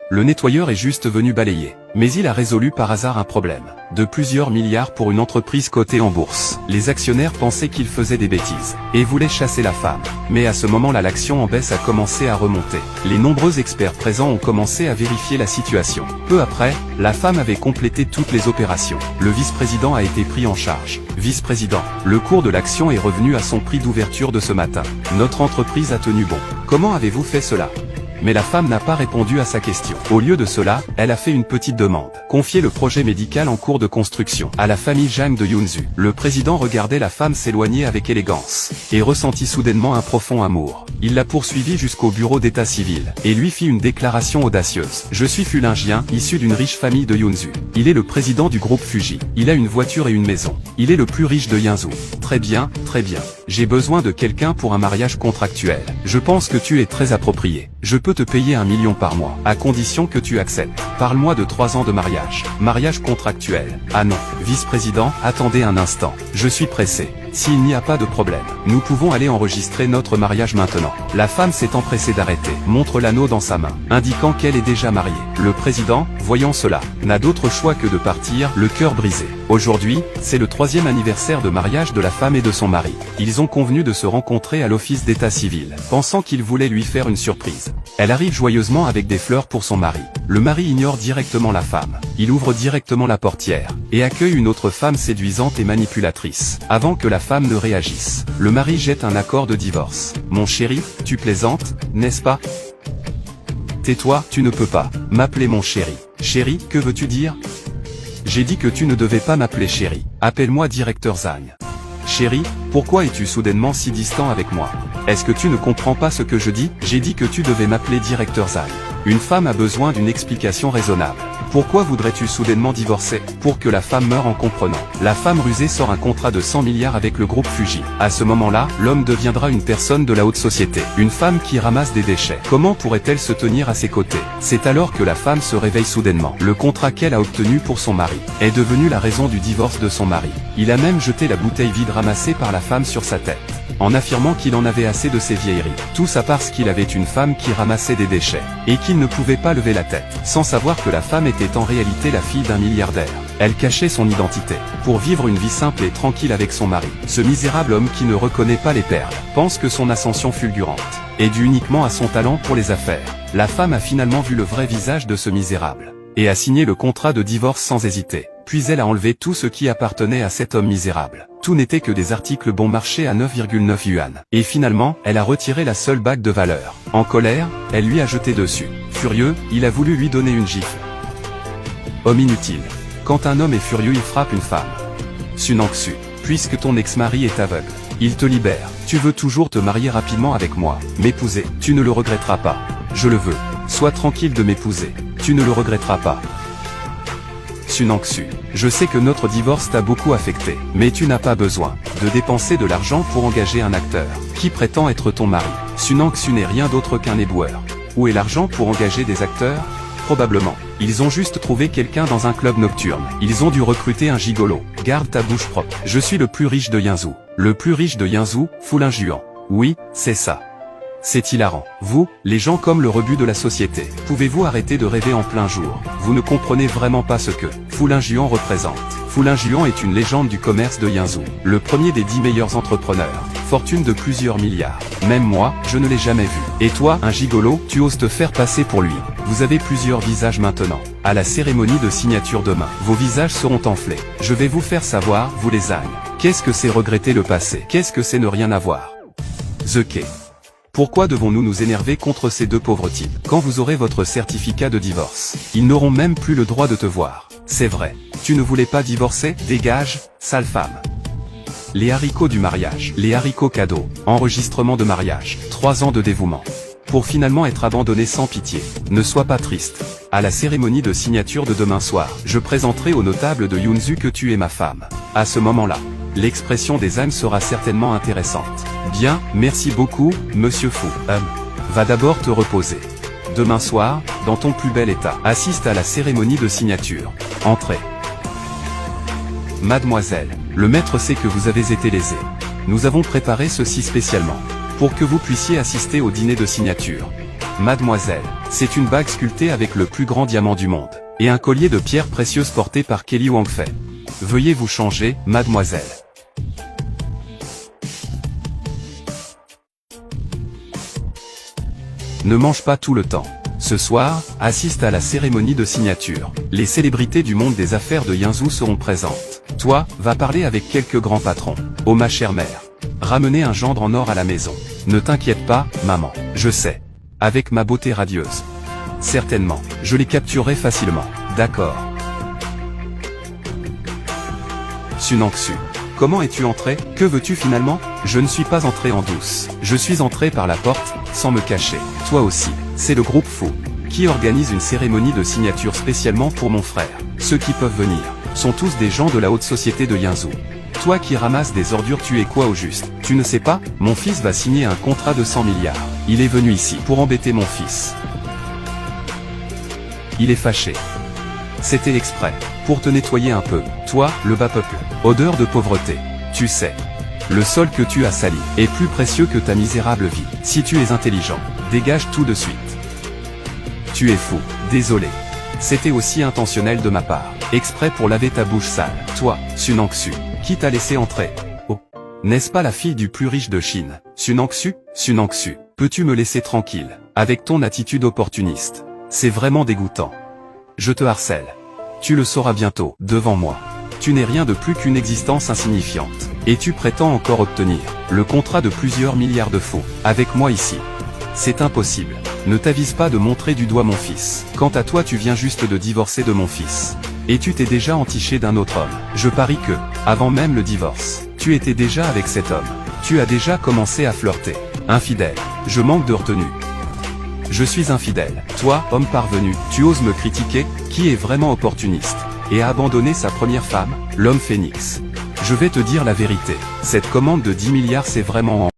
Le nettoyeur est juste venu balayer. Mais il a résolu par hasard un problème. De plusieurs milliards pour une entreprise cotée en bourse. Les actionnaires pensaient qu'il faisait des bêtises. Et voulaient chasser la femme. Mais à ce moment-là l'action en baisse a commencé à remonter. Les nombreux experts présents ont commencé à vérifier la situation. Peu après, la femme avait complété toutes les opérations. Le vice-président a été pris en charge. Vice-président, le cours de l'action est revenu à son prix d'ouverture de ce matin. Notre entreprise a tenu bon. Comment avez-vous fait cela ? Mais la femme n'a pas répondu à sa question. Au lieu de cela, elle a fait une petite demande. Confier le projet médical en cours de construction à la famille Zhang de Yunzu. Le président regardait la femme s'éloigner avec élégance, et ressentit soudainement un profond amour. Il l'a poursuivie jusqu'au bureau d'état civil, et lui fit une déclaration audacieuse. Je suis fulingien, issu d'une riche famille de Yunzu. Il est le président du groupe Fuji. Il a une voiture et une maison. Il est le plus riche de Yunzu. Très bien, très bien. J'ai besoin de quelqu'un pour un mariage contractuel. Je pense que tu es très approprié. Je peux te payer 1 million par mois, à condition que tu acceptes. Parle-moi de 3 ans de mariage. Mariage contractuel. Ah non, vice-président, attendez un instant. Je suis pressé. S'il n'y a pas de problème, nous pouvons aller enregistrer notre mariage maintenant. La femme s'est empressée d'arrêter, montre l'anneau dans sa main, indiquant qu'elle est déjà mariée. Le président, voyant cela, n'a d'autre choix que de partir, le cœur brisé. Aujourd'hui, c'est le 3e anniversaire de mariage de la femme et de son mari. Ils ont convenu de se rencontrer à l'office d'état civil, pensant qu'il voulait lui faire une surprise. Elle arrive joyeusement avec des fleurs pour son mari. Le mari ignore directement la femme. Il ouvre directement la portière, et accueille une autre femme séduisante et manipulatrice. Avant que la femme ne réagisse, le mari jette un accord de divorce. Mon chéri, tu plaisantes, n'est-ce pas? Tais-toi, tu ne peux pas m'appeler mon chéri. Chéri, que veux-tu dire? J'ai dit que tu ne devais pas m'appeler chéri. Appelle-moi directeur Zhang. Chéri, pourquoi es-tu soudainement si distant avec moi? Est-ce que tu ne comprends pas ce que je dis? J'ai dit que tu devais m'appeler directeur Zhang. Une femme a besoin d'une explication raisonnable. Pourquoi voudrais-tu soudainement divorcer? Pour que la femme meure en comprenant. La femme rusée sort un contrat de 100 milliards avec le groupe Fuji. À ce moment-là, l'homme deviendra une personne de la haute société. Une femme qui ramasse des déchets. Comment pourrait-elle se tenir à ses côtés? C'est alors que la femme se réveille soudainement. Le contrat qu'elle a obtenu pour son mari est devenu la raison du divorce de son mari. Il a même jeté la bouteille vide ramassée par la femme sur sa tête, en affirmant qu'il en avait assez de ses vieilleries. Tout ça parce qu'il avait une femme qui ramassait des déchets, et qu'il ne pouvait pas lever la tête, sans savoir que la femme était en réalité la fille d'un milliardaire. Elle cachait son identité, pour vivre une vie simple et tranquille avec son mari. Ce misérable homme qui ne reconnaît pas les perles, pense que son ascension fulgurante est due uniquement à son talent pour les affaires. La femme a finalement vu le vrai visage de ce misérable, et a signé le contrat de divorce sans hésiter. Puis elle a enlevé tout ce qui appartenait à cet homme misérable. Tout n'était que des articles bon marché à 9,9 yuan. Et finalement, elle a retiré la seule bague de valeur. En colère, elle lui a jeté dessus. Furieux, il a voulu lui donner une gifle. Homme inutile. Quand un homme est furieux, il frappe une femme. Sunangsu, puisque ton ex-mari est aveugle, il te libère. Tu veux toujours te marier rapidement avec moi, m'épouser. Tu ne le regretteras pas. Je le veux. Sois tranquille de m'épouser. Tu ne le regretteras pas. Sunangsu, je sais que notre divorce t'a beaucoup affecté, mais tu n'as pas besoin de dépenser de l'argent pour engager un acteur qui prétend être ton mari. Sunangsu n'est rien d'autre qu'un éboueur. Où est l'argent pour engager des acteurs? Probablement. Ils ont juste trouvé quelqu'un dans un club nocturne. Ils ont dû recruter un gigolo. Garde ta bouche propre. Je suis le plus riche de Yunzu. Le plus riche de Yunzu, Fulingjuan. Oui, c'est ça. C'est hilarant. Vous, les gens comme le rebut de la société, pouvez-vous arrêter de rêver en plein jour? Vous ne comprenez vraiment pas ce que Fulingjuan représente. Fulingjuan est une légende du commerce de Yunzu. Le premier des 10 meilleurs entrepreneurs. Fortune de plusieurs milliards. Même moi, je ne l'ai jamais vu. Et toi, un gigolo, tu oses te faire passer pour lui. Vous avez plusieurs visages maintenant. À la cérémonie de signature demain, vos visages seront enflés. Je vais vous faire savoir, vous les ânes. Qu'est-ce que c'est regretter le passé? Qu'est-ce que c'est ne rien avoir? The Key. Pourquoi devons-nous nous énerver contre ces deux pauvres types? Quand vous aurez votre certificat de divorce, ils n'auront même plus le droit de te voir. C'est vrai. Tu ne voulais pas divorcer? Dégage, sale femme. Les haricots du mariage. Les haricots cadeaux. Enregistrement de mariage. 3 ans de dévouement. Pour finalement être abandonné sans pitié. Ne sois pas triste. À la cérémonie de signature de demain soir, je présenterai aux notables de Yunzu que tu es ma femme. À ce moment-là, l'expression des âmes sera certainement intéressante. Bien, merci beaucoup, monsieur Fu. Va d'abord te reposer. Demain soir, dans ton plus bel état, assiste à la cérémonie de signature. Entrez. Mademoiselle, le maître sait que vous avez été lésée. Nous avons préparé ceci spécialement, pour que vous puissiez assister au dîner de signature. Mademoiselle, c'est une bague sculptée avec le plus grand diamant du monde, et un collier de pierres précieuses porté par Kelly Wang Fei. Veuillez vous changer, mademoiselle. Ne mange pas tout le temps. Ce soir, assiste à la cérémonie de signature. Les célébrités du monde des affaires de Yinzhou seront présentes. Toi, va parler avec quelques grands patrons. Oh ma chère mère. Ramenez un gendre en or à la maison. Ne t'inquiète pas, maman. Je sais. Avec ma beauté radieuse. Certainement. Je les capturerai facilement. D'accord. Sunangsu. Comment es-tu entré? Que veux-tu finalement? Je ne suis pas entré en douce. Je suis entré par la porte, sans me cacher. Toi aussi. C'est le groupe Fou, qui organise une cérémonie de signature spécialement pour mon frère. Ceux qui peuvent venir, sont tous des gens de la haute société de Yinzhou. Toi qui ramasses des ordures, tu es quoi au juste? Tu ne sais pas? Mon fils va signer un contrat de 100 milliards. Il est venu ici pour embêter mon fils. Il est fâché. C'était exprès, pour te nettoyer un peu. Toi, le bas peuple, odeur de pauvreté. Tu sais, le sol que tu as sali est plus précieux que ta misérable vie. Si tu es intelligent, dégage tout de suite. Tu es fou, désolé. C'était aussi intentionnel de ma part, exprès pour laver ta bouche sale. Toi, Sunangsu, qui t'a laissé entrer? Oh, n'est-ce pas la fille du plus riche de Chine? Sunangsu, Sunangsu, peux-tu me laisser tranquille, avec ton attitude opportuniste? C'est vraiment dégoûtant. Je te harcèle. Tu le sauras bientôt, devant moi. Tu n'es rien de plus qu'une existence insignifiante. Et tu prétends encore obtenir le contrat de plusieurs milliards de faux, avec moi ici. C'est impossible. Ne t'avise pas de montrer du doigt mon fils. Quant à toi, tu viens juste de divorcer de mon fils. Et tu t'es déjà entiché d'un autre homme. Je parie que, avant même le divorce, tu étais déjà avec cet homme. Tu as déjà commencé à flirter. Infidèle. Je manque de retenue. Je suis infidèle. Toi, homme parvenu, tu oses me critiquer? Qui est vraiment opportuniste et a abandonné sa première femme, l'homme phénix? Je vais te dire la vérité. Cette commande de 10 milliards, c'est vraiment en